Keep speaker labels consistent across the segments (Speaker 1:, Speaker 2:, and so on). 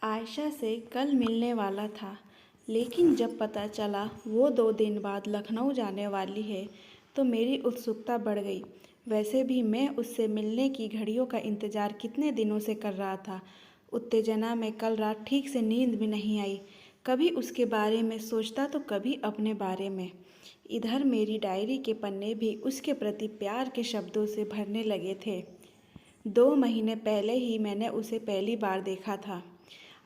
Speaker 1: आयशा से कल मिलने वाला था, लेकिन जब पता चला वो 2 दिन बाद लखनऊ जाने वाली है तो मेरी उत्सुकता बढ़ गई। वैसे भी मैं उससे मिलने की घड़ियों का इंतज़ार कितने दिनों से कर रहा था। उत्तेजना में कल रात ठीक से नींद भी नहीं आई। कभी उसके बारे में सोचता तो कभी अपने बारे में। इधर मेरी डायरी के पन्ने भी उसके प्रति प्यार के शब्दों से भरने लगे थे। 2 महीने पहले ही मैंने उसे पहली बार देखा था।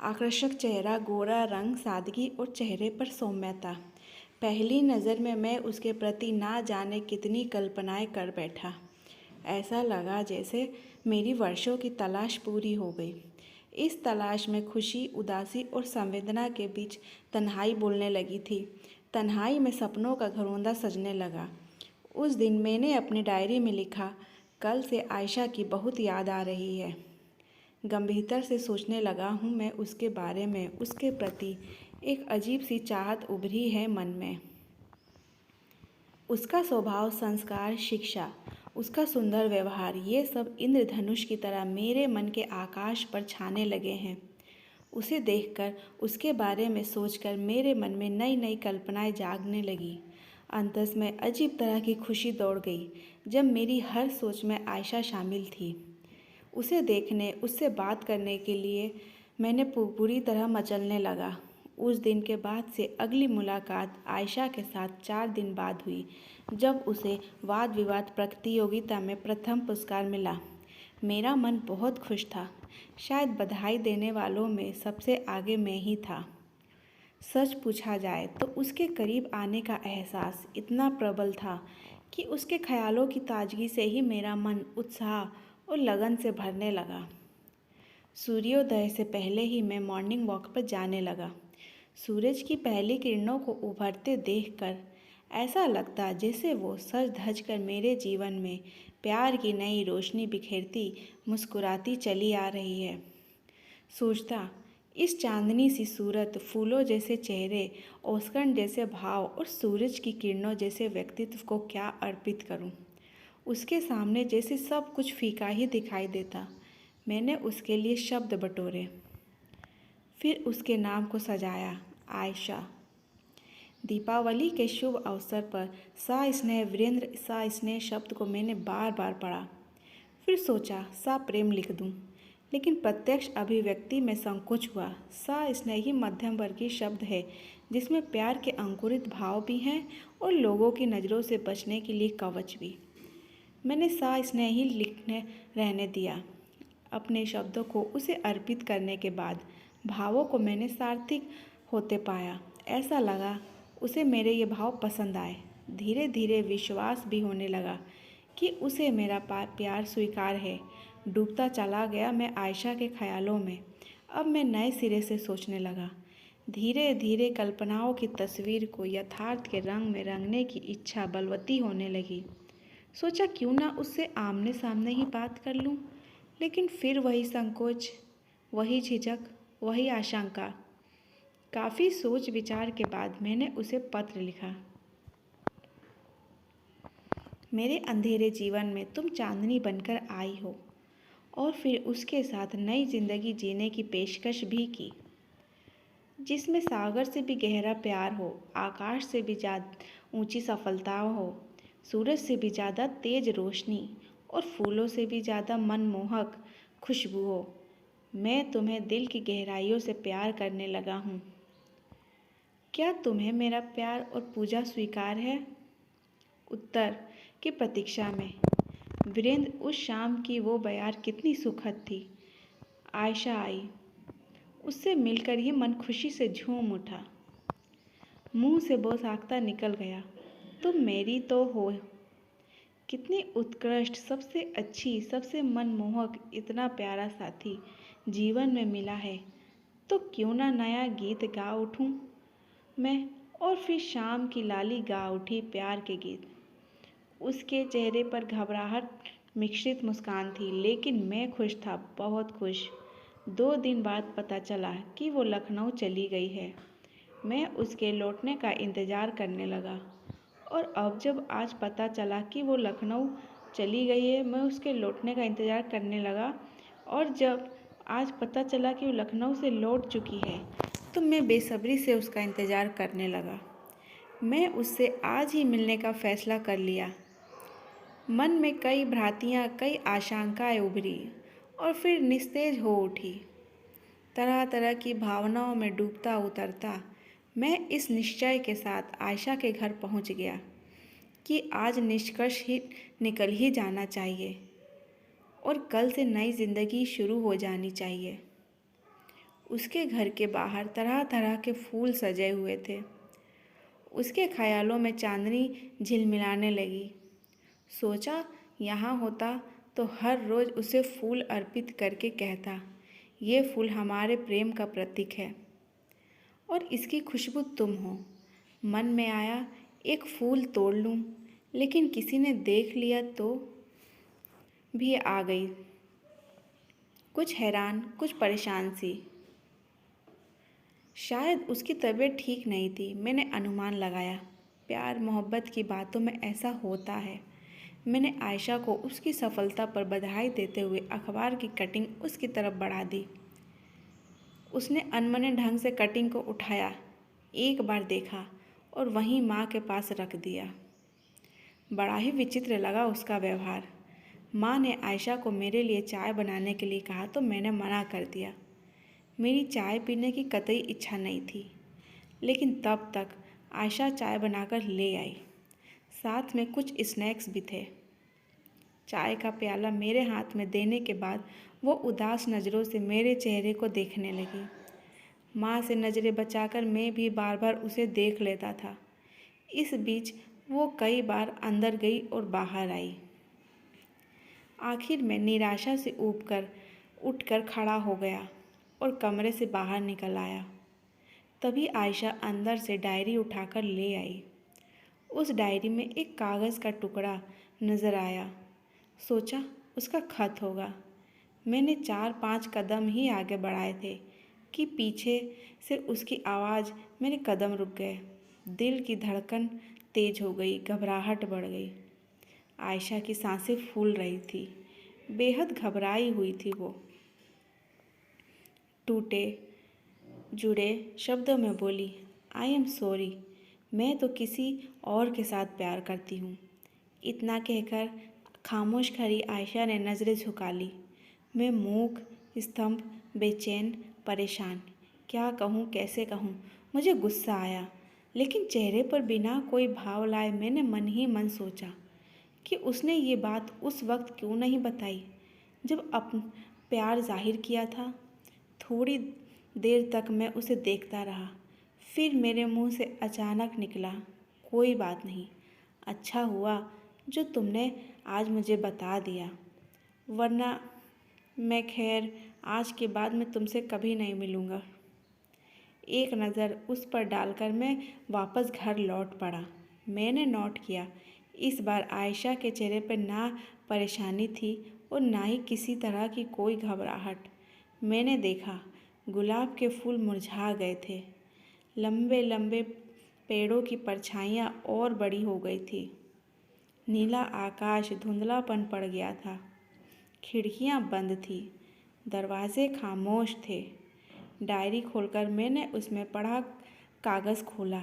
Speaker 1: आकर्षक चेहरा, गोरा रंग, सादगी और चेहरे पर सौम्यता। पहली नज़र में मैं उसके प्रति ना जाने कितनी कल्पनाएं कर बैठा। ऐसा लगा जैसे मेरी वर्षों की तलाश पूरी हो गई। इस तलाश में खुशी, उदासी और संवेदना के बीच तन्हाई बोलने लगी थी। तन्हाई में सपनों का घरौंदा सजने लगा। उस दिन मैंने अपनी डायरी में लिखा, कल से आयशा की बहुत याद आ रही है। गंभीरता से सोचने लगा हूँ मैं उसके बारे में। उसके प्रति एक अजीब सी चाहत उभरी है मन में। उसका स्वभाव, संस्कार, शिक्षा, उसका सुंदर व्यवहार, ये सब इंद्रधनुष की तरह मेरे मन के आकाश पर छाने लगे हैं। उसे देखकर, उसके बारे में सोचकर मेरे मन में नई नई कल्पनाएं जागने लगी। अंतस में अजीब तरह की खुशी दौड़ गई जब मेरी हर सोच में आयशा शामिल थी। उसे देखने, उससे बात करने के लिए मैंने पूरी तरह मचलने लगा। उस दिन के बाद से अगली मुलाकात आयशा के साथ 4 दिन बाद हुई, जब उसे वाद विवाद प्रतियोगिता में प्रथम पुरस्कार मिला। मेरा मन बहुत खुश था। शायद बधाई देने वालों में सबसे आगे मैं ही था। सच पूछा जाए तो उसके करीब आने का एहसास इतना प्रबल था कि उसके ख्यालों की ताजगी से ही मेरा मन उत्साह और लगन से भरने लगा। सूर्योदय से पहले ही मैं मॉर्निंग वॉक पर जाने लगा। सूरज की पहली किरणों को उभरते देखकर ऐसा लगता जैसे वो सज धज कर मेरे जीवन में प्यार की नई रोशनी बिखेरती मुस्कुराती चली आ रही है। सोचता, इस चांदनी सी सूरत, फूलों जैसे चेहरे, ओसकन जैसे भाव और सूरज की किरणों जैसे व्यक्तित्व को क्या अर्पित करूं। उसके सामने जैसे सब कुछ फीका ही दिखाई देता। मैंने उसके लिए शब्द बटोरे, फिर उसके नाम को सजाया, आयशा। दीपावली के शुभ अवसर पर सा स्नेह वीरेंद्र सा स्नेह शब्द को मैंने बार बार पढ़ा। फिर सोचा सा प्रेम लिख दूं, लेकिन प्रत्यक्ष अभिव्यक्ति में संकोच हुआ। सा स्नेही मध्यम वर्गीय शब्द है जिसमें प्यार के अंकुरित भाव भी हैं और लोगों की नज़रों से बचने के लिए कवच भी। मैंने सा स्नेही लिखने रहने दिया। अपने शब्दों को उसे अर्पित करने के बाद भावों को मैंने सार्थक होते पाया। ऐसा लगा उसे मेरे ये भाव पसंद आए। धीरे धीरे विश्वास भी होने लगा कि उसे मेरा प्यार स्वीकार है। डूबता चला गया मैं आयशा के ख्यालों में। अब मैं नए सिरे से सोचने लगा। धीरे धीरे कल्पनाओं की तस्वीर को यथार्थ के रंग में रंगने की इच्छा बलवती होने लगी। सोचा क्यों ना उससे आमने सामने ही बात कर लूं, लेकिन फिर वही संकोच, वही झिझक, वही आशंका। काफ़ी सोच विचार के बाद मैंने उसे पत्र लिखा। मेरे अंधेरे जीवन में तुम चांदनी बनकर आई हो, और फिर उसके साथ नई जिंदगी जीने की पेशकश भी की, जिसमें सागर से भी गहरा प्यार हो, आकाश से भी ज़्यादा ऊंची सफलता हो, सूरज से भी ज़्यादा तेज रोशनी और फूलों से भी ज़्यादा मनमोहक खुशबू हो। मैं तुम्हें दिल की गहराइयों से प्यार करने लगा हूँ। क्या तुम्हें मेरा प्यार और पूजा स्वीकार है? उत्तर की प्रतीक्षा में। वीरेंद्र। उस शाम की वो बयार कितनी सुखद थी। आयशा आई। उससे मिलकर ही मन खुशी से झूम उठा। मुंह से बोसाख्ता निकल गया, तुम मेरी तो हो। कितनी उत्कृष्ट, सबसे अच्छी, सबसे मनमोहक, इतना प्यारा साथी जीवन में मिला है तो क्यों ना नया गीत गा उठूं मैं। और फिर शाम की लाली गा उठी प्यार के गीत। उसके चेहरे पर घबराहट मिश्रित मुस्कान थी, लेकिन मैं खुश था, बहुत खुश। 2 दिन बाद पता चला कि वो लखनऊ चली गई है। मैं उसके लौटने का इंतज़ार करने लगा, और अब जब आज पता चला कि वो लखनऊ चली गई है, मैं उसके लौटने का इंतज़ार करने लगा। और जब आज पता चला कि वो लखनऊ से लौट चुकी है, तो मैं बेसब्री से उसका इंतज़ार करने लगा। मैं उससे आज ही मिलने का फ़ैसला कर लिया। मन में कई भ्रांतियाँ, कई आशंकाएँ उभरी और फिर निस्तेज हो उठी। तरह तरह की भावनाओं में डूबता उतरता मैं इस निश्चय के साथ आयशा के घर पहुंच गया कि आज निष्कर्ष ही निकल ही जाना चाहिए और कल से नई ज़िंदगी शुरू हो जानी चाहिए। उसके घर के बाहर तरह तरह के फूल सजे हुए थे। उसके ख्यालों में चांदनी झिलमिलाने लगी। सोचा यहाँ होता तो हर रोज़ उसे फूल अर्पित करके कहता, ये फूल हमारे प्रेम का प्रतीक है और इसकी खुशबू तुम हो। मन में आया एक फूल तोड़ लूँ, लेकिन किसी ने देख लिया तो भी आ गई, कुछ हैरान कुछ परेशान सी। शायद उसकी तबीयत ठीक नहीं थी, मैंने अनुमान लगाया। प्यार मोहब्बत की बातों में ऐसा होता है। मैंने आयशा को उसकी सफलता पर बधाई देते हुए अखबार की कटिंग उसकी तरफ बढ़ा दी। उसने अनमने ढंग से कटिंग को उठाया, एक बार देखा और वहीं माँ के पास रख दिया। बड़ा ही विचित्र लगा उसका व्यवहार। माँ ने आयशा को मेरे लिए चाय बनाने के लिए कहा तो मैंने मना कर दिया। मेरी चाय पीने की कतई इच्छा नहीं थी, लेकिन तब तक आयशा चाय बनाकर ले आई। साथ में कुछ स्नैक्स भी थे। चाय का प्याला मेरे हाथ में देने के बाद वो उदास नज़रों से मेरे चेहरे को देखने लगी। माँ से नज़रें बचाकर मैं भी बार बार उसे देख लेता था। इस बीच वो कई बार अंदर गई और बाहर आई। आखिर मैं निराशा से ऊबकर उठकर खड़ा हो गया और कमरे से बाहर निकल आया। तभी आयशा अंदर से डायरी उठाकर ले आई। उस डायरी में एक कागज़ का टुकड़ा नज़र आया। सोचा उसका खत होगा। मैंने 4-5 कदम ही आगे बढ़ाए थे कि पीछे से उसकी आवाज़, मेरे कदम रुक गए। दिल की धड़कन तेज हो गई, घबराहट बढ़ गई। आयशा की सांसें फूल रही थी, बेहद घबराई हुई थी वो। टूटे जुड़े शब्दों में बोली, आई एम सॉरी, मैं तो किसी और के साथ प्यार करती हूँ। इतना कहकर खामोश खड़ी आयशा ने नज़रें झुका ली। मैं मूक, स्तंभ, बेचैन, परेशान, क्या कहूँ कैसे कहूँ। मुझे गुस्सा आया, लेकिन चेहरे पर बिना कोई भाव लाए मैंने मन ही मन सोचा कि उसने ये बात उस वक्त क्यों नहीं बताई जब अपन प्यार जाहिर किया था। थोड़ी देर तक मैं उसे देखता रहा, फिर मेरे मुंह से अचानक निकला, कोई बात नहीं, अच्छा हुआ जो तुमने आज मुझे बता दिया, वरना मैं खैर आज के बाद मैं तुमसे कभी नहीं मिलूँगा। एक नज़र उस पर डालकर मैं वापस घर लौट पड़ा। मैंने नोट किया, इस बार आयशा के चेहरे पर ना परेशानी थी और ना ही किसी तरह की कोई घबराहट। मैंने देखा गुलाब के फूल मुरझा गए थे, लंबे लंबे पेड़ों की परछाइयाँ और बड़ी हो गई थी। नीला आकाश धुंधलापन पड़ गया था। खिड़कियाँ बंद थी, दरवाजे खामोश थे। डायरी खोलकर मैंने उसमें पढ़ा कागज़ खोला।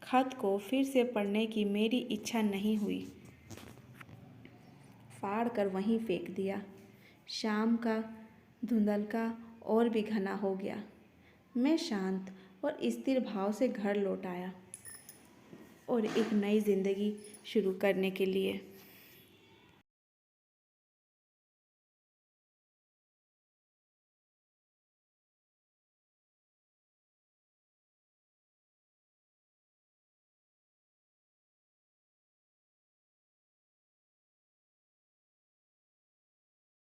Speaker 1: खत को फिर से पढ़ने की मेरी इच्छा नहीं हुई, फाड़ कर वहीं फेंक दिया। शाम का धुंधलका और भी घना हो गया। मैं शांत और स्थिर भाव से घर लौट आया और एक नई ज़िंदगी शुरू करने के लिए